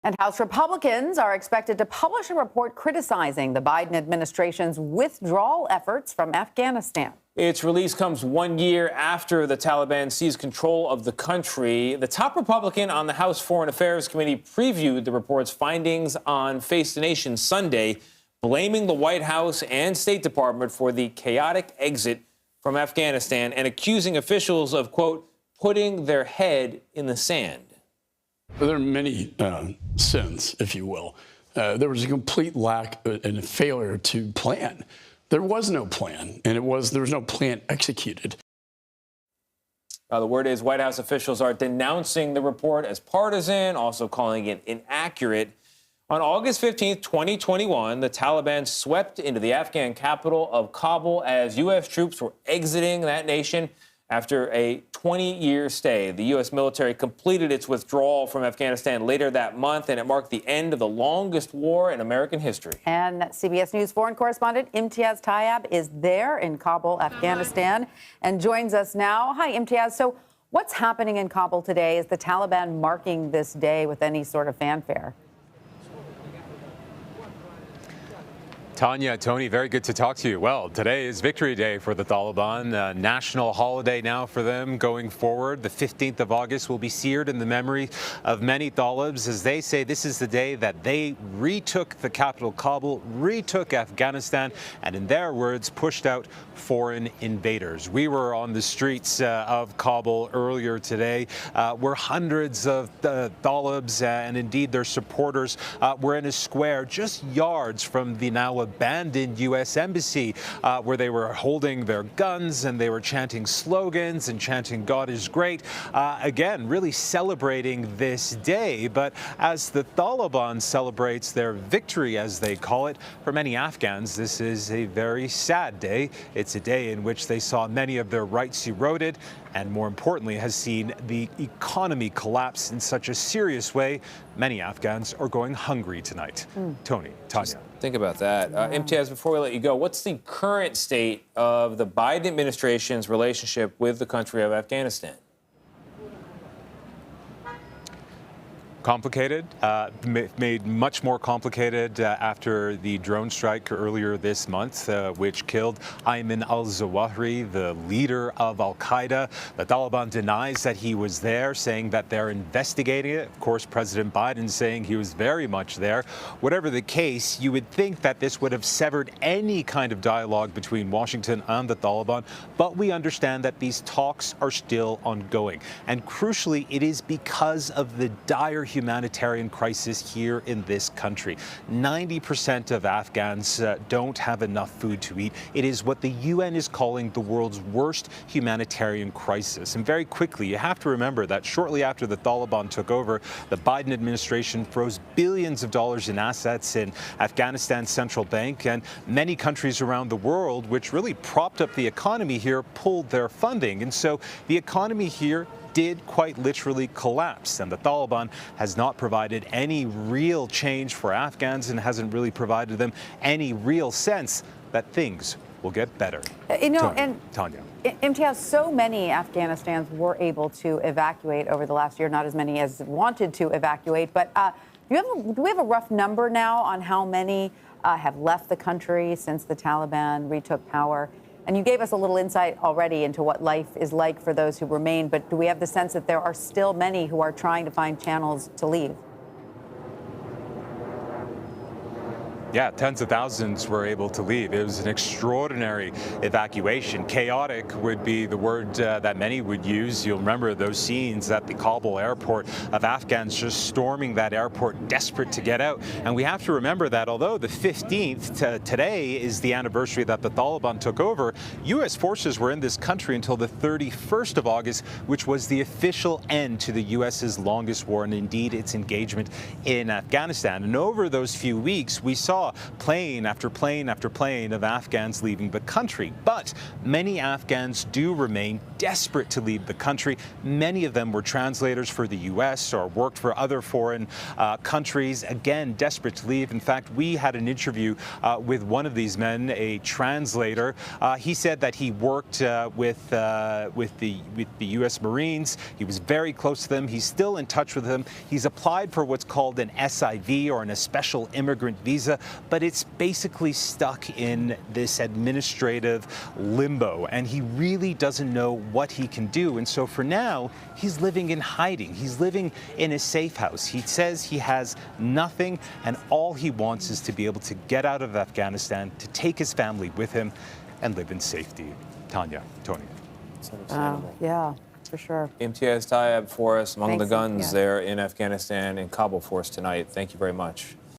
And House Republicans are expected to publish a report criticizing the Biden administration's withdrawal efforts from Afghanistan. Its release comes 1 year after the Taliban seized control of the country. The top Republican on the House Foreign Affairs Committee previewed the report's findings on Face the Nation Sunday, blaming the White House and State Department for the chaotic exit from Afghanistan and accusing officials of, quote, putting their head in the sand. There are many sins, if you will. There was a complete lack and a failure to plan. There was no plan, and there was no plan executed. The word is White House officials are denouncing the report as partisan, also calling it inaccurate. On August 15th, 2021, the Taliban swept into the Afghan capital of Kabul as U.S. troops were exiting that nation. After a 20-year stay, the U.S. military completed its withdrawal from Afghanistan later that month, and it marked the end of the longest war in American history. And CBS News foreign correspondent Imtiaz Tyab is there in Kabul, Afghanistan, and joins us now. Hi, Imtiaz. So what's happening in Kabul today? Is the Taliban marking this day with any sort of fanfare? Tanya, Tony, very good to talk to you. Well, today is Victory Day for the Taliban, a national holiday now for them going forward. The 15th of August will be seared in the memory of many Talibs, as they say this is the day that they retook the capital Kabul, retook Afghanistan, and in their words, pushed out foreign invaders. We were on the streets of Kabul earlier today, where hundreds of Talibs and indeed their supporters were in a square just yards from the now abandoned U.S. embassy, where they were holding their guns and they were chanting slogans and chanting God is great. Again, really celebrating this day. But as the Taliban celebrates their victory, as they call it, for many Afghans, this is a very sad day. It's a day in which they saw many of their rights eroded and, more importantly, has seen the economy collapse in such a serious way. Many Afghans are going hungry tonight. Tony, Tanya. Think about that. Imtiaz, before we let you go, what's the current state of the Biden administration's relationship with the country of Afghanistan? Complicated, made much more complicated after the drone strike earlier this month, which killed Ayman al-Zawahiri, the leader of al-Qaeda. The Taliban denies that he was there, saying that they're investigating it. Of course, President Biden saying he was very much there. Whatever the case, you would think that this would have severed any kind of dialogue between Washington and the Taliban, but we understand that these talks are still ongoing. And crucially, it is because of the dire humanitarian crisis here in this country. 90% of Afghans don't have enough food to eat. It is what the UN is calling the world's worst humanitarian crisis. And very quickly, you have to remember that shortly after the Taliban took over, the Biden administration froze billions of dollars in assets in Afghanistan's central bank, and many countries around the world, which really propped up the economy here, pulled their funding. And so the economy here did quite literally collapse, and the Taliban has not provided any real change for Afghans and hasn't really provided them any real sense that things will get better. You know, Tony, and Tanya. Imtiaz, so many Afghanistans were able to evacuate over the last year, not as many as wanted to evacuate, but do we have a rough number now on how many have left the country since the Taliban retook power? And you gave us a little insight already into what life is like for those who remain, but do we have the sense that there are still many who are trying to find channels to leave? Yeah, tens of thousands were able to leave. It was an extraordinary evacuation. Chaotic would be the word that many would use. You'll remember those scenes at the Kabul airport of Afghans just storming that airport, desperate to get out. And we have to remember that although the 15th today is the anniversary that the Taliban took over, U.S. forces were in this country until the 31st of August, which was the official end to the U.S.'s longest war and indeed its engagement in Afghanistan. And over those few weeks, we saw saw plane after plane after plane of Afghans leaving the country. But many Afghans do remain desperate to leave the country. Many of them were translators for the U.S. or worked for other foreign countries, again, desperate to leave. In fact, we had an interview with one of these men, a translator. He said that he worked with the U.S. Marines. He was very close to them. He's still in touch with them. He's applied for what's called an SIV, or a special immigrant visa, but it's basically stuck in this administrative limbo, and he really doesn't know what he can do. And so for now, he's living in hiding. He's living in a safe house. He says he has nothing, and all he wants is to be able to get out of Afghanistan, to take his family with him, and live in safety. Tanya, Tony. Yeah, for sure. Imtiaz Tyab for us among Thanks, the guns Imtiaz. there in Afghanistan and Kabul for us tonight. Thank you very much.